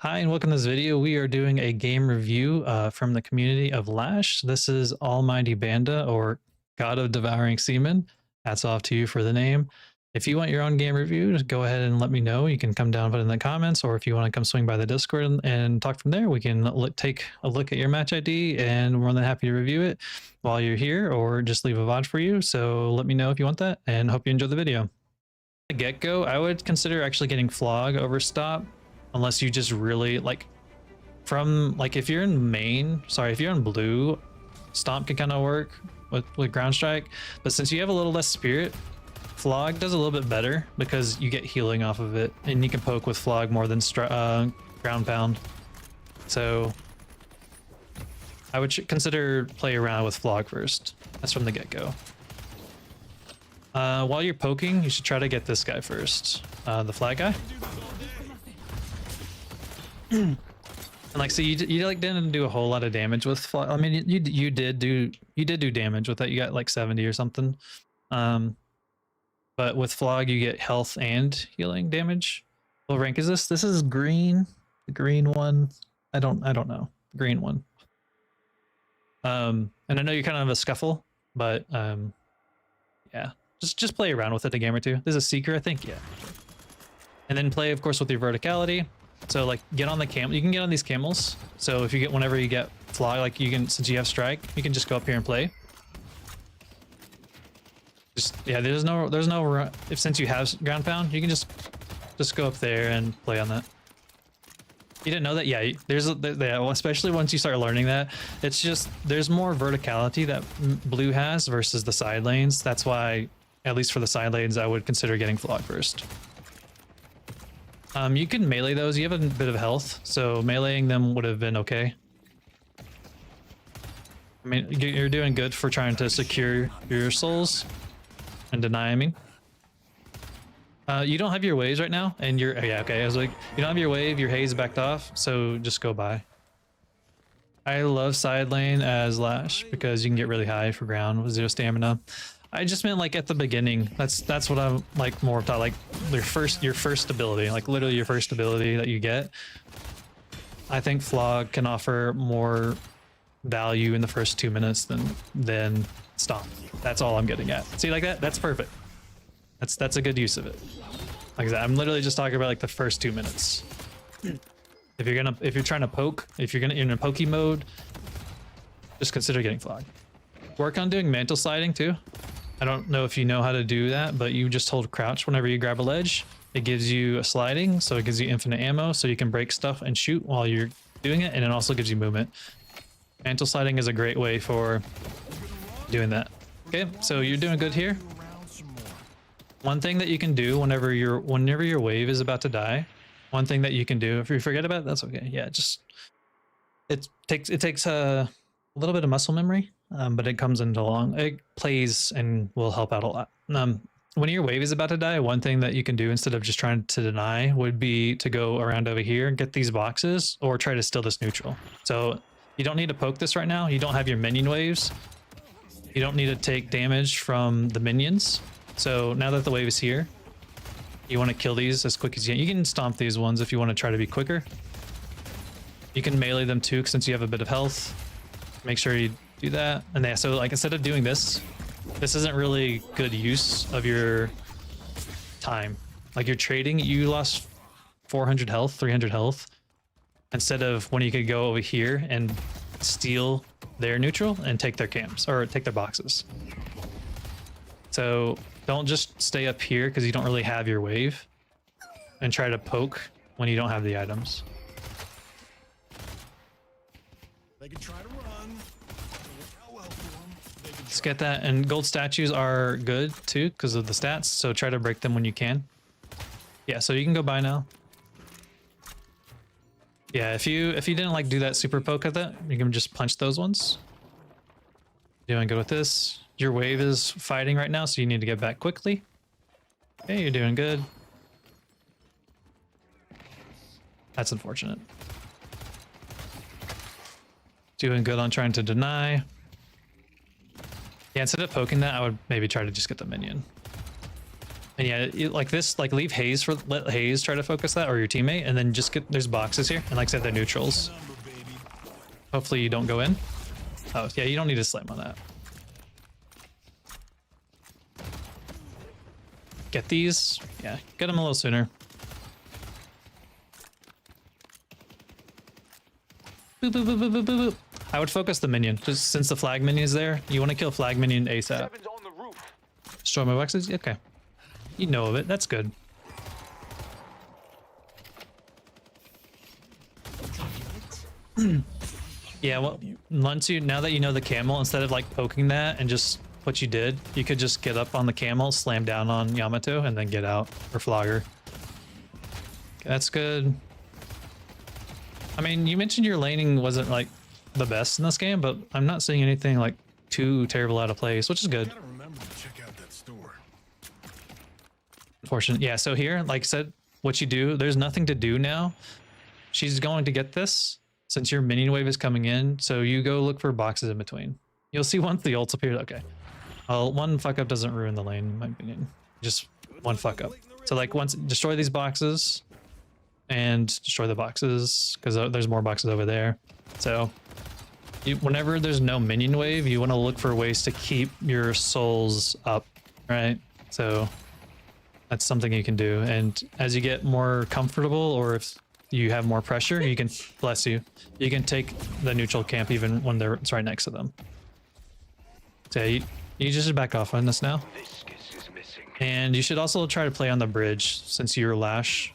Hi and welcome to this video. We are doing a game review from the community of Lash. This is Almighty Banda, or God of Devouring Seamen. Hats off to you for the name. If you want your own game review, just go ahead and let me know. You can come down, put it in the comments, or if you want to come swing by the Discord and talk from there, we can take a look at your match ID, and we're more than happy to review it while you're here, or just leave a VOD for you. So let me know if you want that, and hope you enjoy the video. The get-go, I would consider actually getting Flog over Stop, unless you just really like if you're in main, if you're in blue, Stomp can kind of work with ground strike, but since you have a little less spirit, Flog does a little bit better because you get healing off of it, and you can poke with Flog more than ground pound. So I would consider play around with Flog first. That's from the get-go. While you're poking, you should try to get this guy first, the flag guy. And like, so you like didn't do a whole lot of damage with Flog. I mean, you did do damage with that. You got like 70 or something. But with Flog, you get health and healing damage. What rank is this? This is green. The green one. I don't know. The green one. And I know you're kind of a scuffle, but yeah. Just play around with it a game or two. There's a seeker, I think, yeah. And then play, of course, with your verticality. So like get on the camel. You can get on these camels. So if you get whenever you get Fly, like you can, since you have strike, you can just go up here and play. Just yeah, there's no if since you have ground pound, you can just go up there and play on that. You didn't know that? Yeah, well, especially once you start learning that, it's just there's more verticality that blue has versus the side lanes. That's why, at least for the side lanes, I would consider getting Flog first. You can melee those. You have a bit of health, so meleeing them would have been okay. I mean, you're doing good for trying to secure your souls and deny me. You don't have your waves right now, and you're yeah, okay. I was like, you don't have your wave, your haze backed off, so just go by. I love side lane as Lash because you can get really high for ground with 0 stamina. I just meant like at the beginning. That's what I'm like more taught, like your first ability, like literally your first ability that you get. I think Flog can offer more value in the first 2 minutes than Stomp. That's all I'm getting at. See, like that? That's perfect. That's a good use of it. Like that, I'm literally just talking about like the first 2 minutes. If you're trying to poke, if you're in a pokey mode, just consider getting Flog. Work on doing mantle sliding too. I don't know if you know how to do that, but you just hold crouch whenever you grab a ledge. It gives you a sliding, so it gives you infinite ammo, so you can break stuff and shoot while you're doing it, and it also gives you movement. Mantle sliding is a great way for doing that. Okay, so you're doing good here. One thing that you can do whenever your wave is about to die, one thing that you can do, if you forget about it, that's okay. Yeah, just it takes a little bit of muscle memory, but it comes into it plays and will help out a lot. When your wave is about to die, one thing that you can do instead of just trying to deny would be to go around over here and get these boxes, or try to steal this neutral. So you don't need to poke this right now. You don't have your minion waves. You don't need to take damage from the minions. So now that the wave is here, you want to kill these as quick as you can. You can stomp these ones if you want to try to be quicker. You can melee them too, since you have a bit of health. Make sure you do that. And yeah, so like instead of doing this isn't really good use of your time. Like you're trading, you lost 400 health, 300 health, instead of when you could go over here and steal their neutral and take their camps or take their boxes. So don't just stay up here because you don't really have your wave, and try to poke when you don't have the items. They can try to run. Let's get that. And gold statues are good too because of the stats, so try to break them when you can. Yeah, so you can go by now. Yeah, if you didn't like do that super poke at that, you can just punch those ones. Doing good with this. Your wave is fighting right now, so you need to get back quickly. Okay, you're doing good. That's unfortunate. Doing good on trying to deny. Yeah, instead of poking that, I would maybe try to just get the minion. And yeah, like this, like leave Hayes for, let Hayes try to focus that, or your teammate, and then just get, there's boxes here, and like I said, they're neutrals. Number, baby. Hopefully you don't go in. Oh yeah, you don't need to slam on that. Get these, yeah, get them a little sooner. Boop, boop, boop, boop, boop, boop, boop. I would focus the minion, just since the flag minion is there. You want to kill flag minion ASAP. Seven's on the roof. Destroy my boxes? Okay. You know of it. That's good. Yeah, well, once you, now that you know the camel, instead of like poking that and just what you did, you could just get up on the camel, slam down on Yamato, and then get out, or Flogger. Okay, that's good. I mean, you mentioned your laning wasn't like the best in this game, but I'm not seeing anything like too terrible out of place, which is good. Gotta remember to check out that store. Unfortunate. Yeah, so here, like I said, what you do, there's nothing to do now. She's going to get this since your minion wave is coming in, so you go look for boxes in between. You'll see once the ults appear. Okay. Well, one fuck up doesn't ruin the lane, in my opinion. Just one fuck up. So like once, destroy these boxes and destroy the boxes, because there's more boxes over there. So whenever there's no minion wave, you want to look for ways to keep your souls up, right? So that's something you can do. And as you get more comfortable, or if you have more pressure, you can, bless you, you can take the neutral camp even when it's right next to them. So you just back off on this now. And you should also try to play on the bridge, since you're Lash.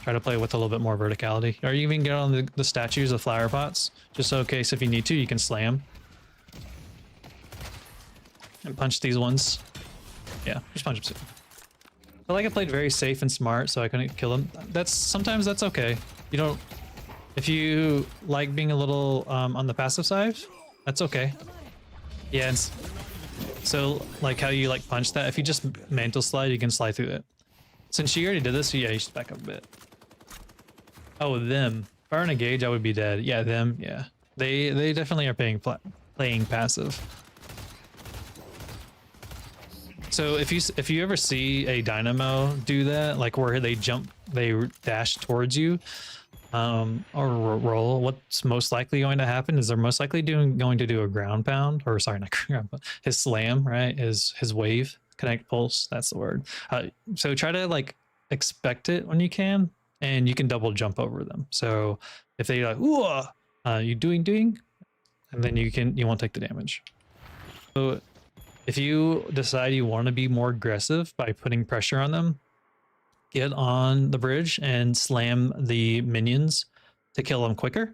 Try to play with a little bit more verticality. Or you even get on the statues of flower pots, just so in case if you need to, you can slam. And punch these ones. Yeah, just punch them. I like I played very safe and smart, so I couldn't kill them. Sometimes that's okay. You don't, if you like being a little on the passive side, that's okay. Yeah, and so like how you like punch that, if you just mantle slide, you can slide through it. Since she already did this, so yeah, you should back up a bit. Oh, them. If I were in a gauge, I would be dead. Yeah, them, yeah. They definitely are playing passive. So if you ever see a dynamo do that, like where they dash towards you, or roll, what's most likely going to happen is they're most likely going to do a ground pound, or sorry, not ground pound, his slam, right? His wave, connect pulse, that's the word. So try to like expect it when you can, and you can double jump over them. So if they like, ooh, you doing, and then you won't take the damage. So if you decide you want to be more aggressive by putting pressure on them, get on the bridge and slam the minions to kill them quicker,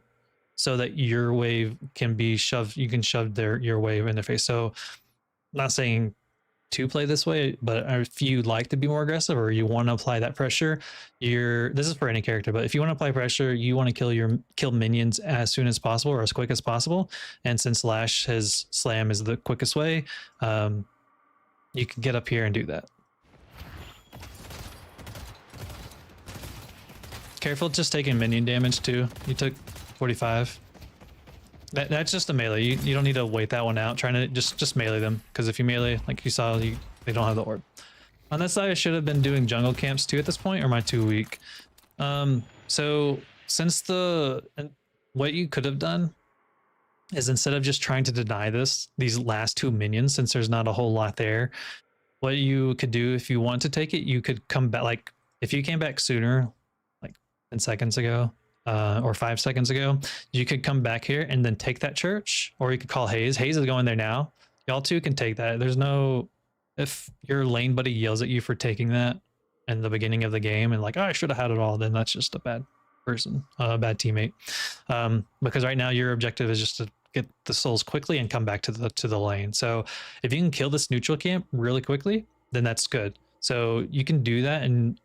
so that your wave can be shoved. You can shove your wave in their face. So I'm not saying to play this way, but if you like to be more aggressive, or you want to apply that pressure, this is for any character, but if you want to apply pressure, you want to kill minions as soon as possible, or as quick as possible. And since Lash, his slam is the quickest way, you can get up here and do that. Careful just taking minion damage too. You took 45. That's just a melee. You don't need to wait that one out. Trying to just melee them, because if you melee, like you saw, they don't have the orb. On this side, I should have been doing jungle camps too at this point, or am I too weak? So since what you could have done is, instead of just trying to deny these last two minions, since there's not a whole lot there, what you could do if you want to take it, you could come back. Like if you came back sooner, like 10 seconds ago, or 5 seconds ago, you could come back here and then take that church, or you could call Hayes. Hayes is going there now. Y'all two can take that. There's no, if your lane buddy yells at you for taking that in the beginning of the game and like, oh, I should have had it all, then that's just a bad person, a bad teammate. Because right now your objective is just to get the souls quickly and come back to the lane. So if you can kill this neutral camp really quickly, then that's good. So you can do that and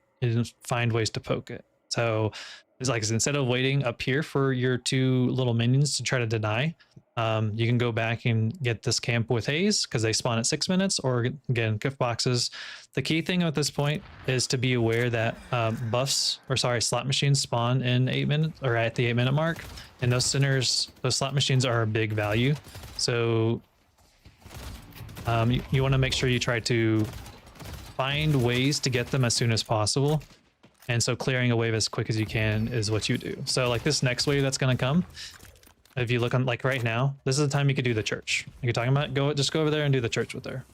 find ways to poke it. So it's like, instead of waiting up here for your two little minions to try to deny, you can go back and get this camp with Hayes, because they spawn at 6 minutes, or again, gift boxes. The key thing at this point is to be aware that slot machines spawn in 8 minutes, or at the 8-minute mark, and those slot machines are a big value. So you want to make sure you try to find ways to get them as soon as possible. And so clearing a wave as quick as you can is what you do. So like this next wave that's going to come, if you look on like right now, this is the time you could do the church. You're talking about just go over there and do the church with her,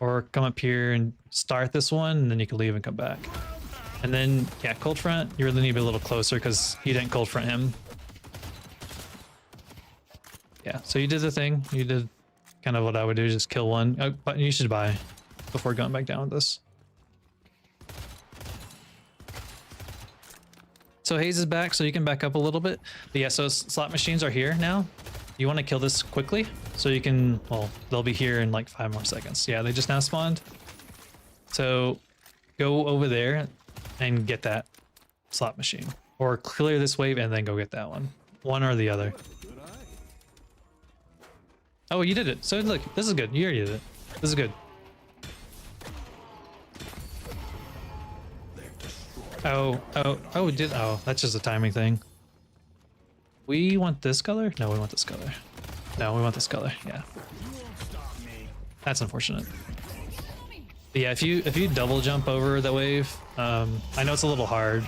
or come up here and start this one, and then you can leave and come back. And then yeah, cold front, you really need to be a little closer because you didn't cold front him. Yeah, so you did the thing. You did kind of what I would do, just kill one. Oh, but you should buy before going back down with this. So Haze is back, so you can back up a little bit. But yeah, so slot machines are here now. You want to kill this quickly so you can, well, they'll be here in like 5 more seconds. Yeah, they just now spawned. So go over there and get that slot machine, or clear this wave and then go get that one or the other. Oh, you did it. So look, this is good. You already did it. This is good. Oh, that's just a timing thing. We want this color? No, we want this color. No, we want this color. Yeah. That's unfortunate. But yeah, if you double jump over that wave, I know it's a little hard.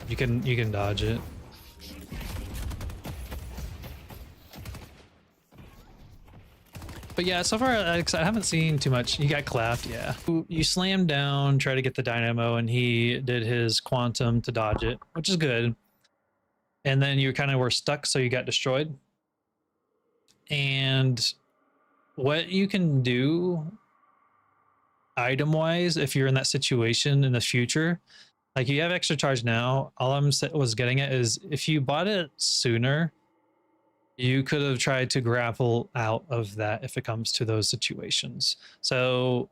You can dodge it. But yeah, so far I haven't seen too much. You got clapped, yeah. You slammed down, try to get the dynamo, and he did his quantum to dodge it, which is good. And then you kind of were stuck, so you got destroyed. And what you can do item-wise, if you're in that situation in the future, like you have extra charge now, all I was getting at is if you bought it sooner, you could have tried to grapple out of that if it comes to those situations. So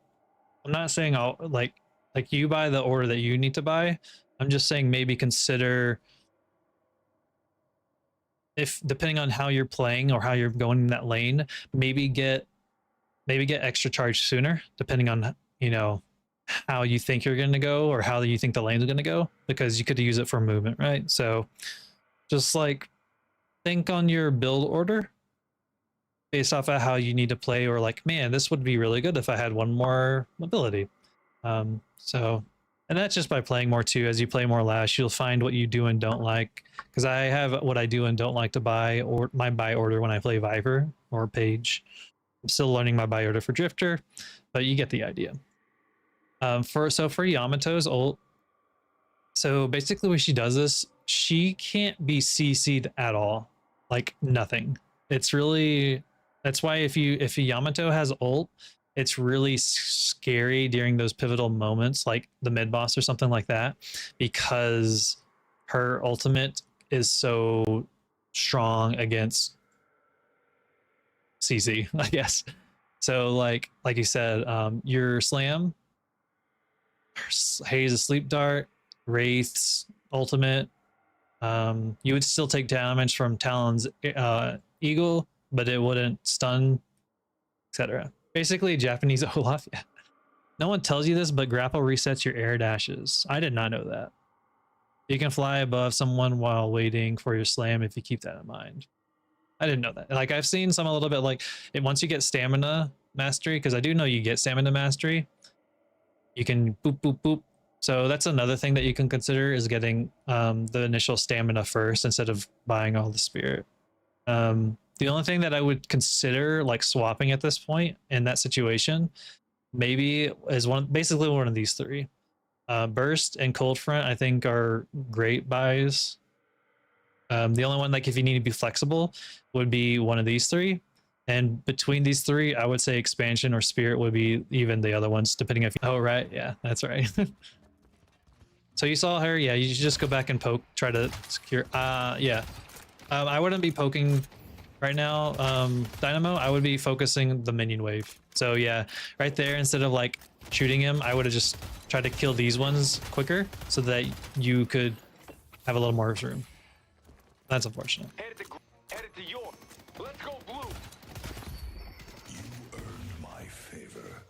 I'm not saying like you buy the order that you need to buy. I'm just saying maybe consider, if depending on how you're playing or how you're going in that lane, maybe get extra charge sooner, depending on, you know, how you think you're going to go or how you think the lane's going to go, because you could use it for movement, right? So just like think on your build order based off of how you need to play, or like, man, this would be really good if I had one more mobility. So, and that's just by playing more too. As you play more Lash, you'll find what you do and don't like, because I have what I do and don't like to buy, or my buy order when I play Viper or Page. I'm still learning my buy order for Drifter, but you get the idea. For Yamato's ult, so basically when she does this, she can't be CC'd at all, like nothing. It's really, that's why if Yamato has ult, it's really scary during those pivotal moments, like the mid boss or something like that, because her ultimate is so strong against CC, I guess. So like you said, your slam, Haze, sleep dart, Wraith's ultimate, you would still take damage from Talon's eagle, but it wouldn't stun, etc. Basically Japanese Olaf. Yeah. No one tells you this, but grapple resets your air dashes. I did not know that. You can fly above someone while waiting for your slam if you keep that in mind. I didn't know that. Like I've seen some a little bit like once you get stamina mastery, because I do know you get stamina mastery, you can boop boop boop. So that's another thing that you can consider, is getting the initial stamina first instead of buying all the spirit. The only thing that I would consider like swapping at this point in that situation maybe is basically one of these three. Burst and Cold Front I think are great buys. The only one, like if you need to be flexible, would be one of these three. And between these three, I would say Expansion or Spirit would be even the other ones, depending if you... Oh, right. Yeah, that's right. So you saw her. Yeah, you should just go back and poke, try to secure. Yeah. I wouldn't be poking right now, Dynamo. I would be focusing the minion wave. So yeah, right there, instead of like shooting him, I would have just tried to kill these ones quicker so that you could have a little more room. That's unfortunate. Headed to York. Let's go blue. You earned my favor.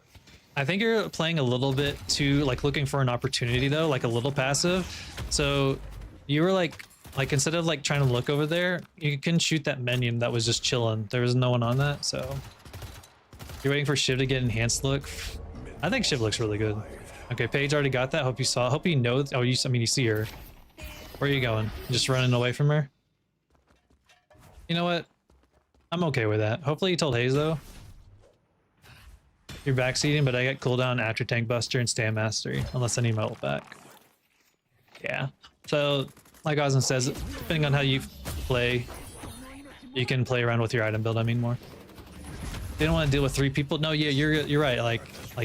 I think you're playing a little bit too, like looking for an opportunity though, like a little passive. So you were like instead of like trying to look over there, you can shoot that minion that was just chilling. There was no one on that, so you're waiting for Shiv to get enhanced look. I think Shiv looks really good. Okay, Paige already got that. Hope you saw. Hope you know. Oh, I mean, you see her. Where are you going? Just running away from her? You know what? I'm okay with that. Hopefully you told Hayes though. You're backseating, but I get cooldown after Tank Buster and Stand Mastery, unless I need my ult back. Yeah. So, like Osmond says, depending on how you play, you can play around with your item build. I mean, more. They don't want to deal with 3 people. No, yeah, you're right. Like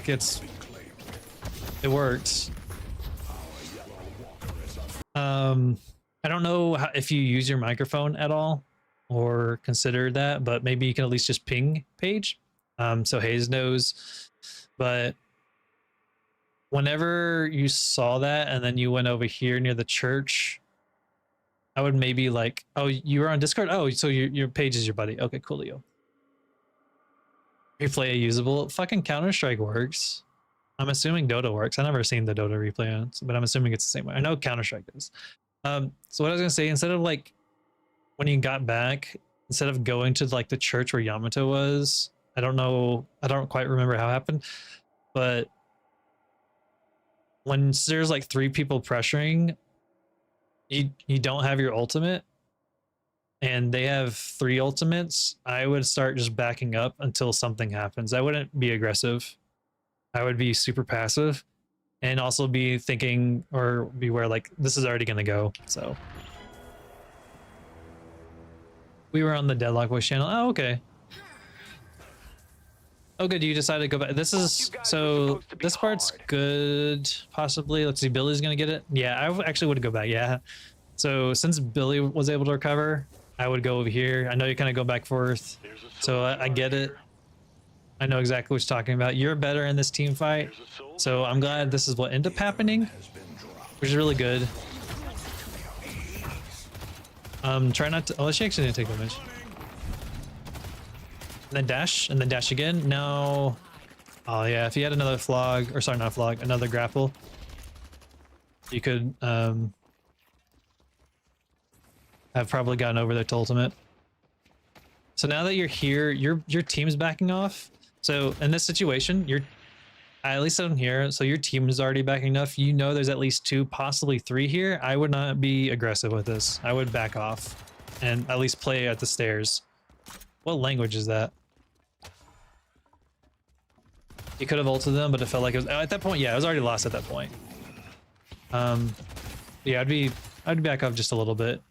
it works. I don't know if you use your microphone at all or consider that, but maybe you can at least just ping Paige, so Hayes knows. But whenever you saw that and then you went over here near the church, I would maybe like, oh, you were on Discord? Oh, so your Paige is your buddy. Okay, coolio. Replay usable. Fucking Counter-Strike works. I'm assuming Dota works. I've never seen the Dota replay on it, but I'm assuming it's the same way. I know Counter-Strike is. So what I was gonna say, instead of like when you got back, instead of going to like the church where Yamato was, I don't know, I don't quite remember how it happened, but when there's like 3 people pressuring, you don't have your ultimate and they have 3 ultimates, I would start just backing up until something happens. I wouldn't be aggressive. I would be super passive and also be thinking or beware like this is already gonna go. So we were on the Deadlock voice channel. Oh, okay. Oh, good. You decided to go back. This is so this part's good. Possibly. Let's see. Billy's gonna get it. Yeah, I actually would go back. Yeah. So since Billy was able to recover, I would go over here. I know you kind of go back and forth, so I get it. I know exactly what you're talking about. You're better in this team fight, so I'm glad this is what ended up happening, which is really good. Try not to. Oh, she actually didn't take damage. And then dash again. No. Oh yeah, if you had another flog, or sorry, not flog, another grapple, you could have probably gotten over there to ultimate. So now that you're here, your team's backing off. So in this situation, you're at least down here. So your team is already backing off. You know there's at least 2, possibly 3 here. I would not be aggressive with this. I would back off and at least play at the stairs. What language is that? You could have ulted them, but it felt like it was at that point. Yeah, it was already lost at that point. Yeah, I'd back off just a little bit.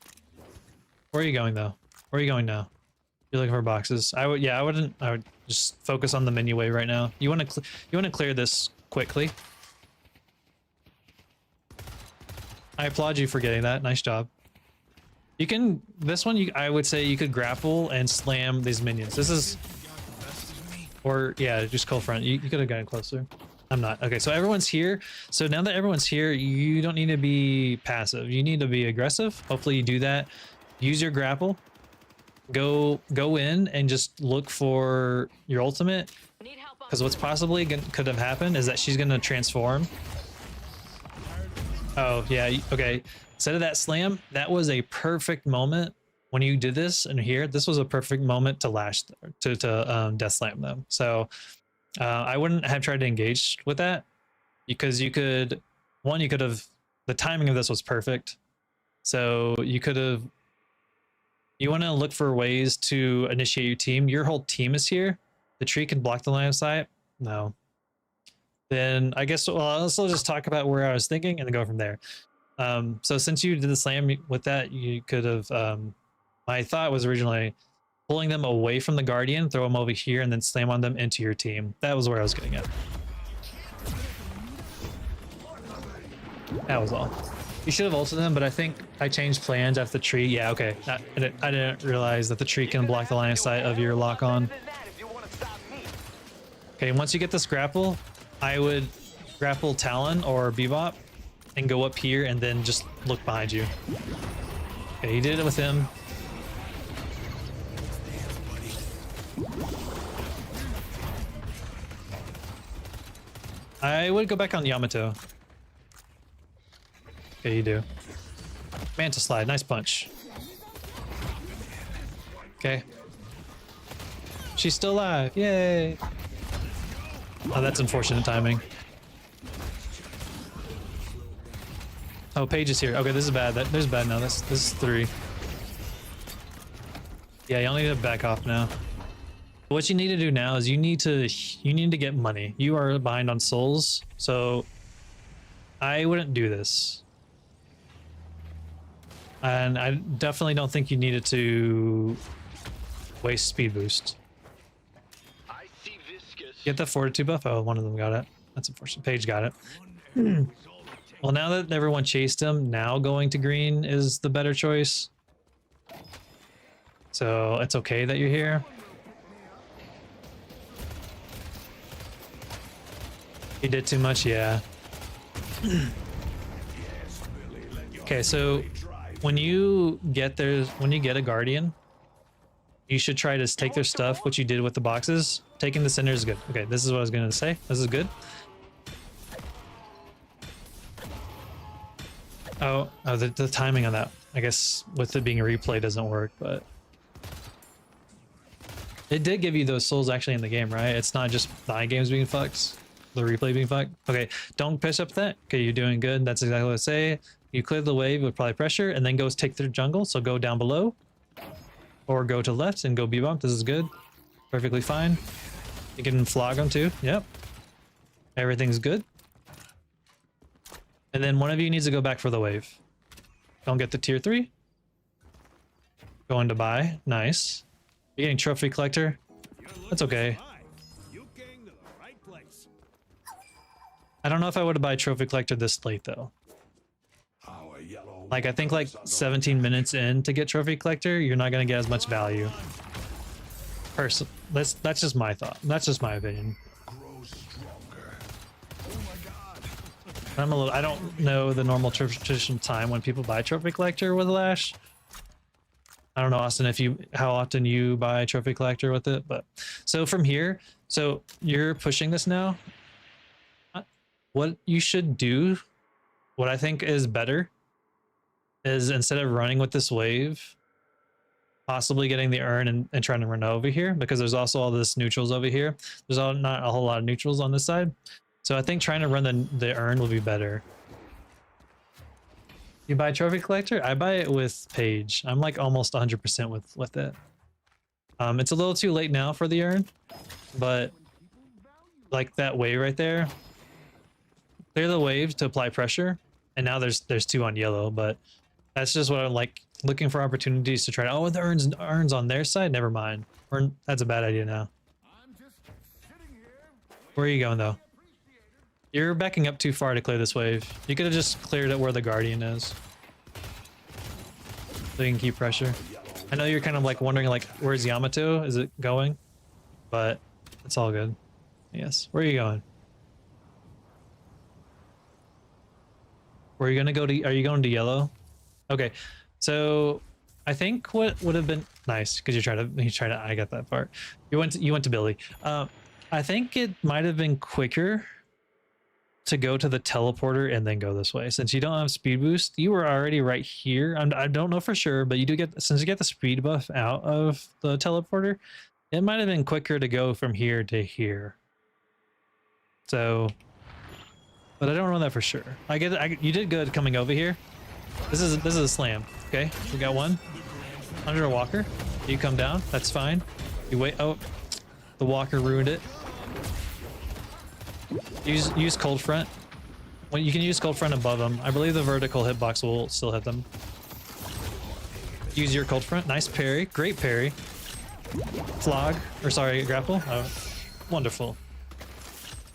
Where are you going though? Where are you going now? You're looking for boxes. I would just focus on the menu wave right now. You want to clear this quickly. I applaud you for getting that. Nice job. You can this one. I would say you could grapple and slam these minions. This is, or yeah, just cold front. You could have gotten closer. I'm not. Okay, so everyone's here. So now that everyone's here, you don't need to be passive. You need to be aggressive. Hopefully you do that. Use your grapple. Go in and just look for your ultimate, because what's possibly could have happened is that she's gonna transform. Oh yeah, okay. Instead of that slam, that was a perfect moment when you did this. And here, this was a perfect moment to lash to death slam them. So I wouldn't have tried to engage with that, because you could have, the timing of this was perfect. So you could have. You want to look for ways to initiate your team. Your whole team is here. The tree can block the line of sight. No. Then I guess, well, let's just talk about where I was thinking and then go from there. So since you did the slam with that, you could have, my thought was originally pulling them away from the Guardian, throw them over here, and then slam on them into your team. That was where I was getting at. That was all. You should have ulted them, but I think I changed plans after the tree. Yeah, okay. I didn't realize that the tree can block the line of sight of your lock on. Okay, once you get this grapple, I would grapple Talon or Bebop and go up here and then just look behind you. Okay, you did it with him. I would go back on Yamato. Okay, you do. Manta slide, nice punch. Okay. She's still alive, yay! Oh, that's unfortunate timing. Oh, Paige is here. Okay, this is bad. There's bad now. This is 3. Yeah, you only need to back off now. What you need to do now is you need to get money. You are behind on souls, so I wouldn't do this. And I definitely don't think you needed to waste speed boost. I see viscous. Get the fortitude buff. Oh, one of them got it. That's unfortunate. Paige got it. Well, now that everyone chased him, now going to green is the better choice. So it's okay that you're here. You did too much, yeah. Okay, so when you get a guardian, you should try to take their stuff, what you did with the boxes. Taking the center is good. Okay, this is what I was gonna say. This is good. Oh, the timing on that, I guess with it being a replay doesn't work, but it did give you those souls actually in the game, right? It's not just the games being fucked, the replay being fucked. Okay, don't push up that. Okay, you're doing good. That's exactly what I say. You clear the wave with probably pressure and then go take their jungle. So go down below or go to left and go B-bomb. This is good. Perfectly fine. You can flog them too. Yep. Everything's good. And then one of you needs to go back for the wave. Don't get the tier 3. Going to buy. Nice. You're getting trophy collector. That's okay. I don't know if I would have bought trophy collector this late though. Like I think like 17 minutes in to get trophy collector, you're not gonna get as much value. That's just my thought. That's just my opinion. I don't know the normal traditional time when people buy trophy collector with Lash. I don't know, Austin, how often you buy trophy collector with it, but so from here, so you're pushing this now. What you should do, what I think is better, is instead of running with this wave, possibly getting the urn and trying to run over here, because there's also all this neutrals over here. There's not a whole lot of neutrals on this side. So I think trying to run the urn will be better. You buy trophy collector? I buy it with Paige. I'm like almost 100% with it. It's a little too late now for the urn, but like that wave right there, clear the wave to apply pressure, and now there's 2 on yellow, but that's just what I'm like, looking for opportunities to try to, oh, the urns on their side? Never mind. That's a bad idea now. Where are you going though? You're backing up too far to clear this wave. You could have just cleared it where the guardian is. So you can keep pressure. I know you're kind of like wondering like, where's Yamato? Is it going? But it's all good. Yes. Where are you going? Where are you gonna go to? Are you going to yellow? Okay. So I think what would have been nice, because you try to I got that part. You went to Billy. I think it might have been quicker to go to the teleporter and then go this way. Since you don't have speed boost, you were already right here. I don't know for sure, but you do get, since you get the speed buff out of the teleporter, it might have been quicker to go from here to here. So, but I don't know that for sure. You did good coming over here. This is a slam. Okay, we got one under a walker. You come down. That's fine. You wait. Oh, the walker ruined it. Use cold front. Well, you can use cold front above them. I believe the vertical hitbox will still hit them. Use your cold front. Nice parry. Great parry. Flog. Or sorry, grapple. Oh, wonderful.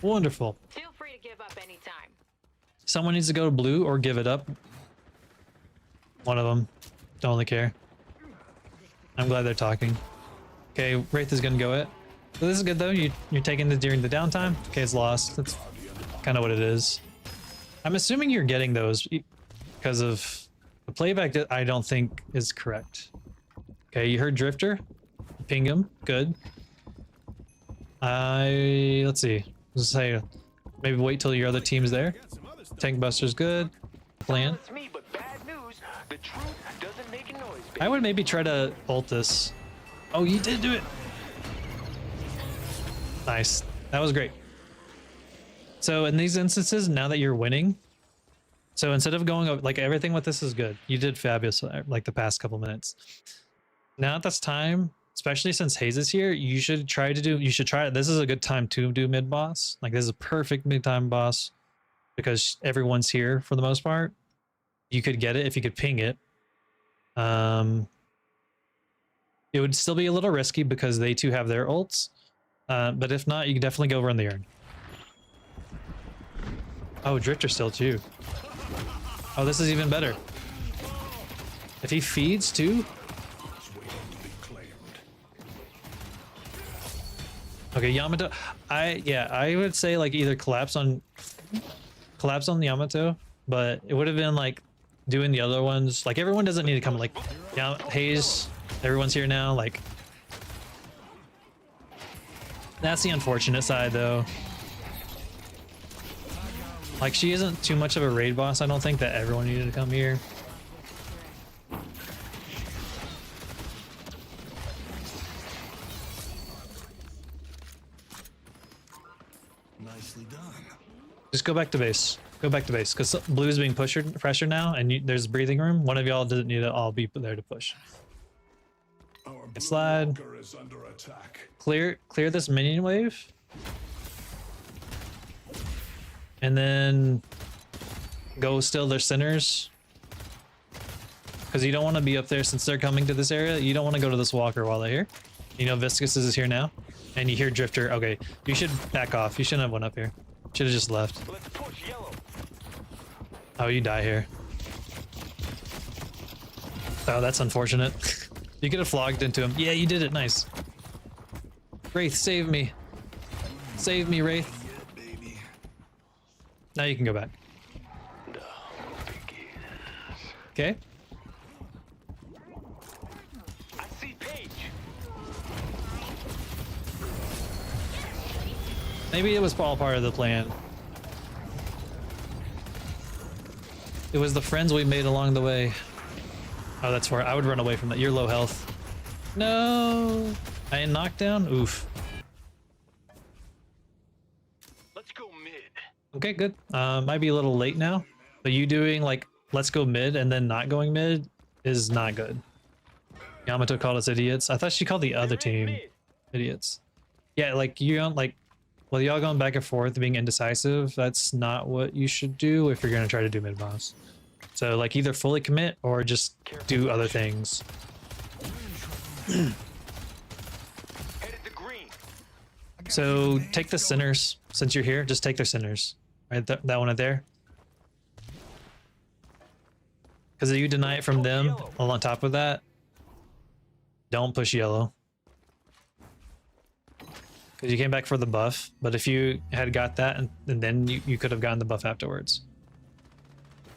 Wonderful. Feel free to give up anytime. Someone needs to go to blue or give it up. One of them. Don't really care. I'm glad they're talking. Okay, Wraith is gonna go it. So this is good though. You're taking this during the downtime. Okay, it's lost. That's kind of what it is. I'm assuming you're getting those because of the playback that I don't think is correct. Okay, you heard Drifter. Ping him. Good. Let's see. Let's say maybe wait till your other team's there. Tank Buster's good. Plan. It's me, but bad news. The truth doesn't make a noise, baby. I would maybe try to ult this. Oh, you did do it. Nice. That was great. So in these instances, now that you're winning, so instead of going over, like everything with this is good. You did fabulous like the past couple minutes. Now at this time, especially since Hayes is here, you should try. This is a good time to do mid boss. Like this is a perfect mid time boss because everyone's here for the most part. You could get it if you could ping it. It would still be a little risky because they too have their ults. But if not, you can definitely go run the urn. Oh, Drifter still too. Oh, this is even better. If he feeds too. Okay, Yamato. I would say like either collapse on the Yamato, but it would have been like doing the other ones. Like everyone doesn't need to come. Like, yeah, Hayes. Everyone's here now. Like, that's the unfortunate side though. Like she isn't too much of a raid boss. I don't think that everyone needed to come here. Nicely done. Just go back to base. Go back to base because blue is being pressured now, and there's breathing room. One of y'all doesn't need to all be there to push. Slide. Is under attack. Clear this minion wave. And then go steal their centers. Because you don't want to be up there since they're coming to this area. You don't want to go to this walker while they're here. You know Viscus is here now. And you hear Drifter. Okay, you should back off. You shouldn't have one up here. Should have just left. Let's push yellow. Oh, you die here. Oh, that's unfortunate. You could have flogged into him. Yeah, you did it. Nice. Wraith, save me. Save me, Wraith. Now you can go back. Okay. I see Paige. Maybe it was all part of the plan. It was the friends we made along the way. Oh, that's where I would run away from that. You're low health. No. I ain't knocked down. Oof. Let's go mid. Okay, good. Might be a little late now, but you doing like let's go mid and then not going mid is not good. Yamato called us idiots. I thought she called the other team idiots. Yeah, like you don't like, well, y'all going back and forth being indecisive. That's not what you should do if you're gonna try to do mid boss. So like either fully commit or just do other things. Headed to green. So take the centers since you're here. Just take their centers. Right, that one right there. Because if you deny it from them, all on top of that, don't push yellow. Because you came back for the buff, but if you had got that and then you could have gotten the buff afterwards.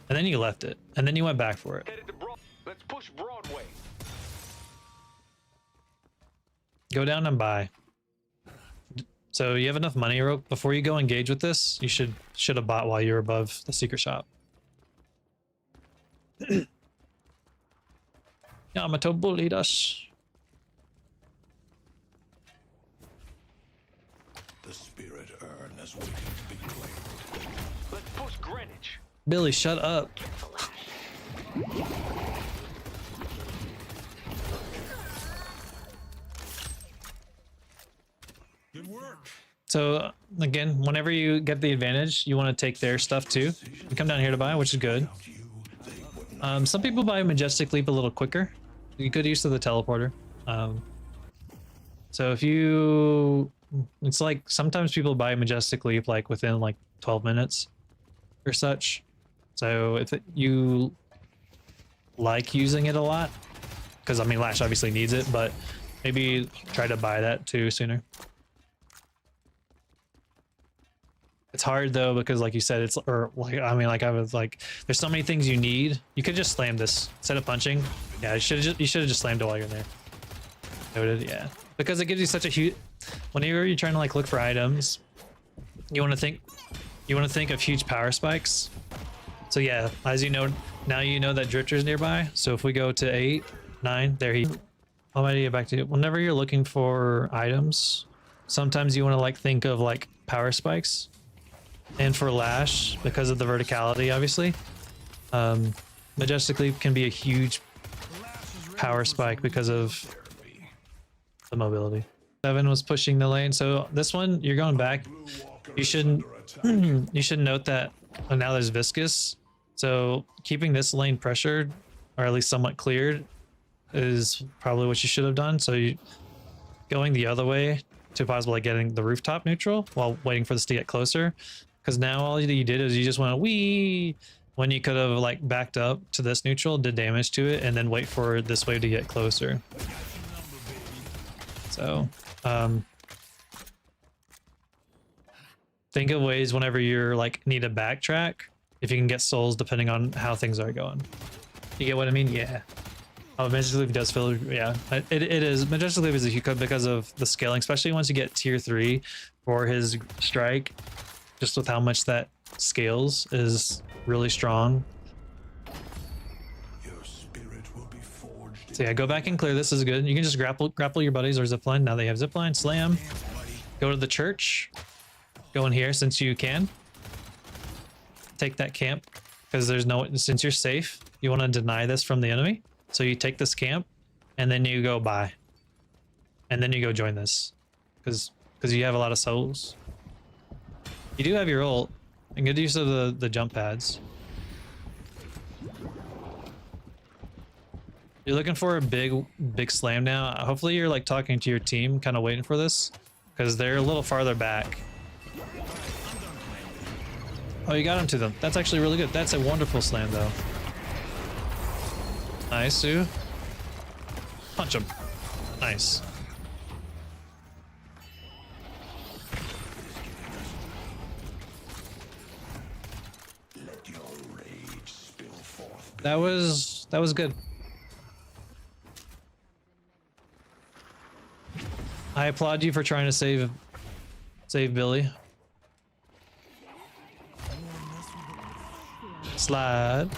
And then you left it, and then you went back for it. Headed to Let's push Broadway. Go down and buy. So you have enough money, Rope. Before you go engage with this, you should have bought while you're above the secret shop. Yamato bullied us. The spirit urn is waiting to be claimed. Let's push Greenwich. Billy, shut up. Good work. So again, whenever you get the advantage, you want to take their stuff too. You come down here to buy, which is good. Some people buy Majestic Leap a little quicker. You could use the teleporter. So if you, it's like sometimes people buy Majestic Leap like within like 12 minutes or such. So if you like using it a lot, because I mean Lash obviously needs it, but maybe try to buy that too sooner. It's hard though because like you said, it's or like I mean like I was like there's so many things you need. You could just slam this instead of punching. Yeah, you should have just slammed it while you're there. Noted, yeah, because it gives you such a huge. Whenever you're trying to like look for items, you want to think of huge power spikes. So yeah, as you know, now you know that Drifter's nearby. So if we go to 8, 9, there he. How many get back to you? Whenever you're looking for items, sometimes you want to like think of like power spikes. And for Lash, because of the verticality, obviously, Majestic Leap can be a huge power spike because of the mobility. 7 was pushing the lane, so this one you're going back. You shouldn't. You should note that now there's viscous, so keeping this lane pressured, or at least somewhat cleared, is probably what you should have done. So you going the other way to possibly getting the rooftop neutral while waiting for this to get closer, because now all you did is you just went wee when you could have like backed up to this neutral, did damage to it, and then wait for this wave to get closer. So think of ways whenever you're like need to backtrack if you can get souls depending on how things are going. You get what I mean? Yeah. Oh, Majestic Leap does feel, yeah, it is. Majestic Leap is a huge cut because of the scaling, especially once you get tier 3 for his strike, just with how much that scales is really strong. Your spirit will be forged. So yeah, go back and clear. This is good. You can just grapple your buddies or zipline. Now they have zipline, slam, go to the church, go in here since you can. Take that camp because there's no, since you're safe, you want to deny this from the enemy. So you take this camp and then you go by and then you go join this because you have a lot of souls. You do have your ult and good use of the jump pads. You're looking for a big slam now. Hopefully you're like talking to your team, kind of waiting for this because they're a little farther back. Oh, you got him to them. That's actually really good. That's a wonderful slam though. Nice, Sue. Punch him. Nice. Let your rage spill forth. That was good. I applaud you for trying to save Billy. Slide.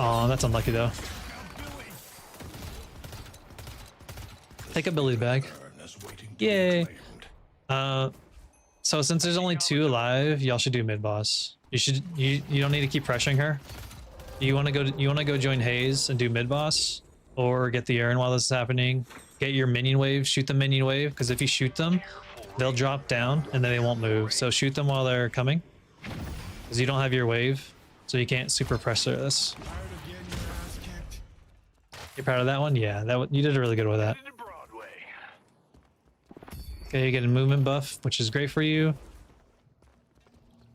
Oh, that's unlucky though. Take a Billy bag. Yay. So since there's only 2 alive, y'all should do mid boss. You don't need to keep pressuring her. You want to go join Haze and do mid boss, or get the Aaron while this is happening. Get your minion wave, shoot the minion wave, because if you shoot them, they'll drop down and then they won't move. So shoot them while they're coming, because you don't have your wave, so you can't super pressure this. You're proud of that one? Yeah, you did really good with that. Okay, you get a movement buff, which is great for you.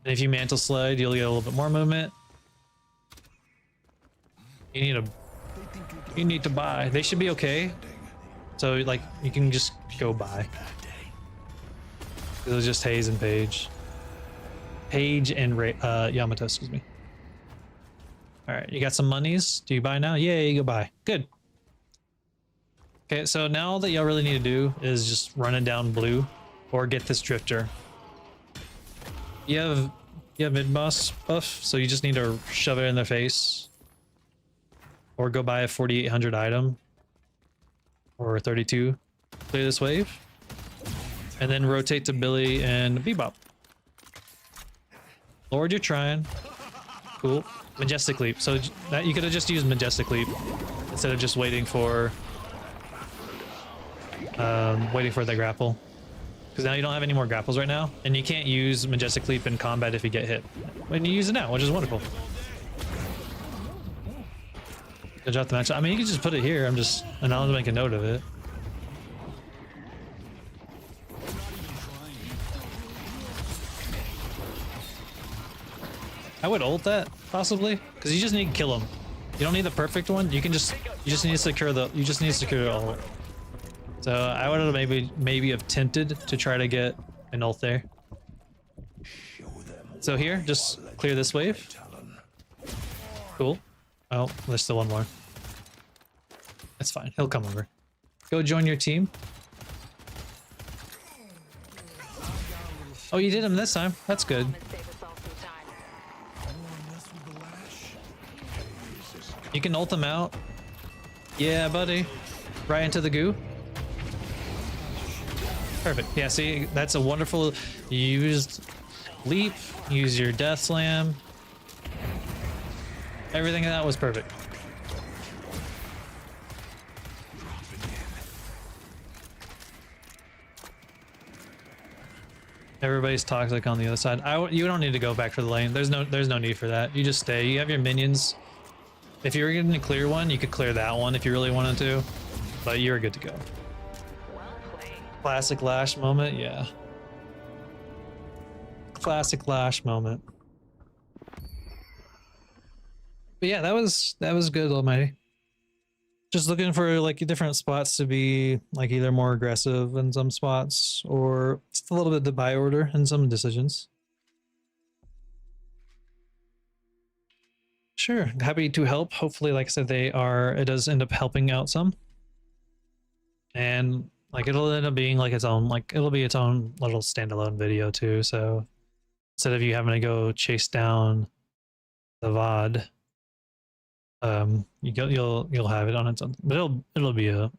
And if you mantle slide, you'll get a little bit more movement. You need to buy. They should be okay. So like you can just go buy. It was just Haze and Paige. Paige and Yamato, excuse me. All right, you got some monies. Do you buy now? Yay, you go buy. Good. Okay, so now all that y'all really need to do is just run it down blue or get this drifter. You have mid boss buff, so you just need to shove it in their face. Or go buy a 4800 item. Or 32. Clear this wave. And then rotate to Billy and Bebop. Lord, you're trying. Cool. Majestic Leap. So that you could have just used Majestic Leap instead of just waiting for the grapple, because now you don't have any more grapples right now, and you can't use Majestic Leap in combat if you get hit. When you use it now, which is wonderful. Good job the match. I mean, you can just put it here. And I'll make a note of it. I would ult that possibly, because you just need to kill him. You don't need the perfect one. You just need to secure the ult. So I would have maybe have tempted to try to get an ult there. So here, just clear this wave. Cool. Oh, there's still one more. That's fine. He'll come over. Go join your team. Oh, you did him this time. That's good. You can ult him out. Yeah, buddy. Right into the goo. Perfect. Yeah, see, that's a wonderful. You used leap, use your death slam. Everything in that was perfect. Everybody's toxic on the other side. You don't need to go back for the lane. There's no need for that. You just stay. You have your minions. If you were going to clear one, you could clear that one if you really wanted to, but you're good to go. Well played. Classic Lash moment, yeah. Classic Lash moment. But yeah, that was good, Almighty. Just looking for like different spots to be like either more aggressive in some spots or just a little bit to buy order in some decisions. Sure, happy to help. Hopefully, like I said, it does end up helping out some. And like it'll end up being like it'll be its own little standalone video too. So instead of you having to go chase down the VOD, you'll have it on its own. But it'll be a